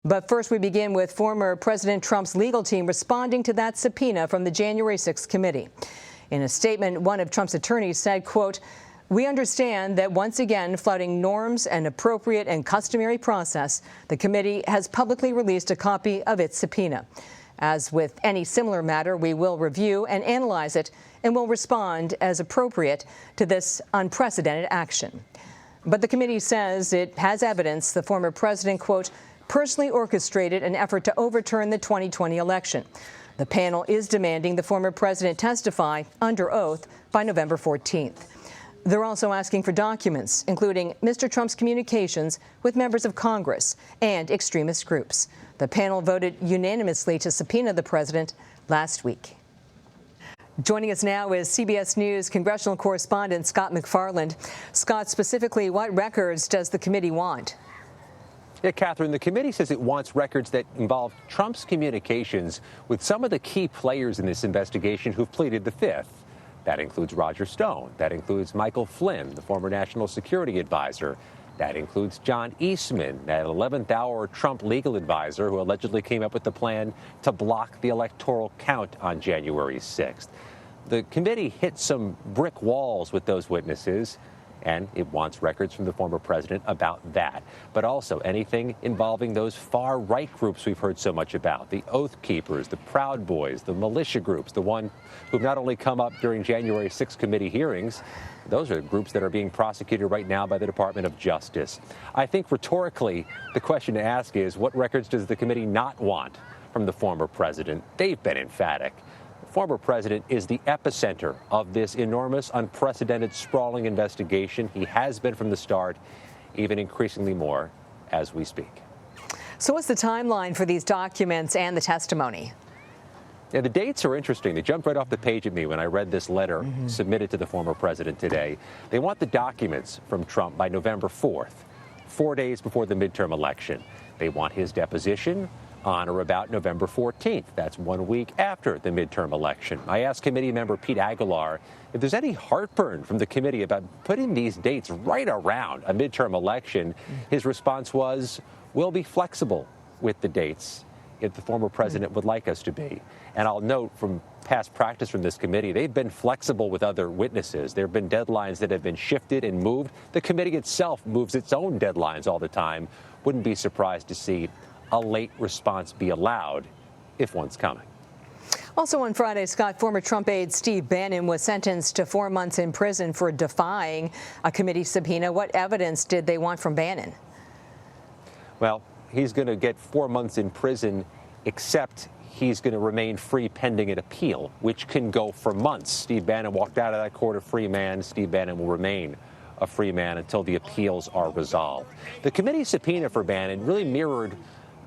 But first, we begin with former President Trump's legal team responding to that subpoena from the January 6th committee. In a statement, one of Trump's attorneys said, quote, "We understand that once again, flouting norms and appropriate and customary process, the committee has publicly released a copy of its subpoena. As with any similar matter, we will review and analyze it and will respond as appropriate to this unprecedented action." But the committee says it has evidence the former president, quote, personally orchestrated an effort to overturn the 2020 election. The panel is demanding the former president testify under oath by November 14th. They're also asking for documents, including Mr. Trump's communications with members of Congress and extremist groups. The panel voted unanimously to subpoena the president last week. Joining us now is CBS News congressional correspondent Scott MacFarlane. Scott, specifically, what records does the committee want? Yeah, Catherine, the committee says it wants records that involve Trump's communications with some of the key players in this investigation who've pleaded the Fifth. That includes Roger Stone. That includes Michael Flynn, the former national security advisor. That includes John Eastman, that 11th hour Trump legal advisor who allegedly came up with the plan to block the electoral count on January 6th. The committee hit some brick walls with those witnesses, and it wants records from the former president about that. But also anything involving those far-right groups we've heard so much about, the Oath Keepers, the Proud Boys, the militia groups, the one who've not only come up during January 6th committee hearings, those are groups that are being prosecuted right now by the Department of Justice. I think rhetorically, the question to ask is, what records does the committee not want from the former president? They've been emphatic. The former president is the epicenter of this enormous, unprecedented, sprawling investigation. He has been from the start, even increasingly more as we speak. So what's the timeline for these documents and the testimony? Yeah, the dates are interesting. They jumped right off the page at me when I read this letter submitted to the former president today. They want the documents from Trump by November 4th, 4 days before the midterm election. They want his deposition on or about November 14th. That's 1 week after the midterm election. I asked committee member Pete Aguilar if there's any heartburn from the committee about putting these dates right around a midterm election. His response was, "We'll be flexible with the dates if the former president would like us to be." And I'll note from past practice from this committee, they've been flexible with other witnesses. There have been deadlines that have been shifted and moved. The committee itself moves its own deadlines all the time. Wouldn't be surprised to see a late response be allowed if one's coming. Also on Friday, Scott, former Trump aide Steve Bannon was sentenced to 4 months in prison for defying a committee subpoena. What evidence did they want from Bannon? Well, he's going to get 4 months in prison, except he's going to remain free pending an appeal, which can go for months. Steve Bannon walked out of that court a free man. Steve Bannon will remain a free man until the appeals are resolved. The committee subpoena for Bannon really mirrored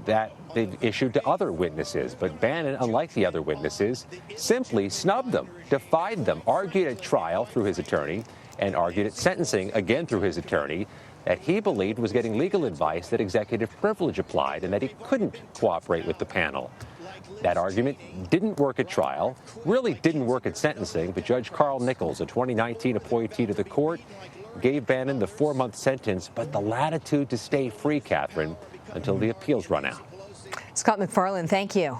that they've issued to other witnesses. But Bannon, unlike the other witnesses, simply snubbed them, defied them, argued at trial through his attorney, and argued at sentencing, again through his attorney, that he believed was getting legal advice that executive privilege applied and that he couldn't cooperate with the panel. That argument didn't work at trial, really didn't work at sentencing, but Judge Carl Nichols, a 2019 appointee to the court, gave Bannon the 4-month sentence, but the latitude to stay free, Catherine, until the appeals run out. Scott MacFarlane, thank you.